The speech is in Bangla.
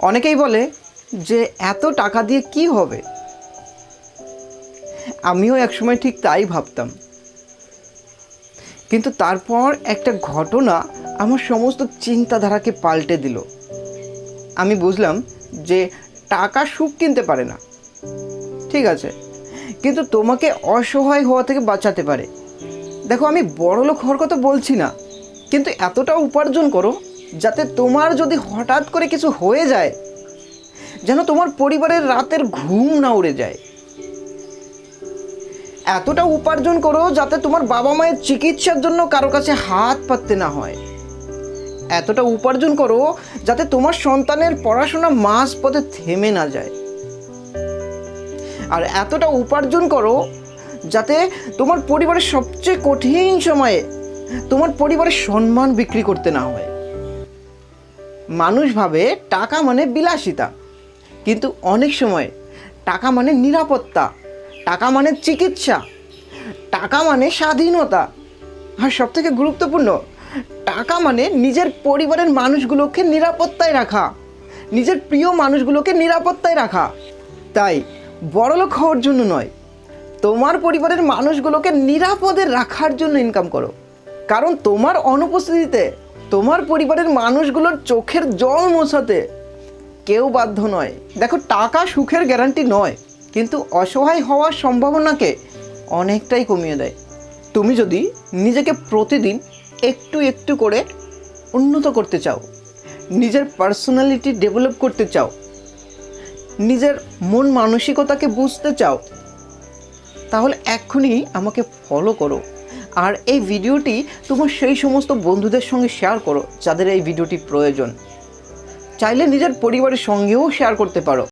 অনেকেই বলে যে এত টাকা দিয়ে কি হবে। আমিও একসময় ঠিক তাই ভাবতাম, কিন্তু তারপর একটা ঘটনা আমার সমস্ত চিন্তাধারাকে পাল্টে দিল। আমি বুঝলাম যে টাকা সুখ কিনতে পারে না, ঠিক আছে, কিন্তু তোমাকে অসহায় হওয়া থেকে বাঁচাতে পারে। দেখো, আমি বড়লোক হওয়ার কথা বলছি না, কিন্তু এতটা উপার্জন করো যাতে তোমার যদি হঠাৎ করে কিছু হয়ে যায় যেন তোমার পরিবারের রাতের ঘুম না উড়ে যায়। এতটা উপার্জন করো যাতে তোমার বাবা মায়ের চিকিৎসার জন্য কারো কাছে হাত পাততে না হয়। এতটা উপার্জন করো যাতে তোমার সন্তানের পড়াশোনা মাঝপথে থেমে না যায়। আর এতটা উপার্জন করো যাতে তোমার পরিবারের সবচেয়ে কঠিন সময়ে তোমার পরিবারের সম্মান বিক্রি করতে না হয়। মানুষ ভাবে টাকা মানে বিলাসিতা, কিন্তু অনেক সময় টাকা মানে নিরাপত্তা, টাকা মানে চিকিৎসা, টাকা মানে স্বাধীনতা, আর সবথেকে গুরুত্বপূর্ণ, টাকা মানে নিজের পরিবারের মানুষগুলোকে নিরাপত্তায় রাখা, নিজের প্রিয় মানুষগুলোকে নিরাপত্তায় রাখা। তাই বড়লোক হওয়ার জন্য নয়, তোমার পরিবারের মানুষগুলোকে নিরাপদে রাখার জন্য ইনকাম করো। কারণ তোমার অনুপস্থিতিতে তোমার পরিবারের মানুষগুলোর চোখের জল মোছাতে কেউ বাধ্য নয়। দেখো, টাকা সুখের গ্যারান্টি নয়, কিন্তু অসহায় হওয়ার সম্ভাবনাকে অনেকটাই কমিয়ে দেয়। তুমি যদি নিজেকে প্রতিদিন একটু একটু করে উন্নত করতে চাও, নিজের পার্সোনালিটি ডেভেলপ করতে চাও, নিজের মন মানসিকতাকে বুঝতে চাও, তাহলে এক্ষুনি আমাকে ফলো করো। আর এই ভিডিওটি তোমার সেই সমস্ত বন্ধুদের সঙ্গে শেয়ার করো যাদের এই ভিডিওটি প্রয়োজন। চাইলে নিজের পরিবারের সঙ্গেও শেয়ার করতে পারো।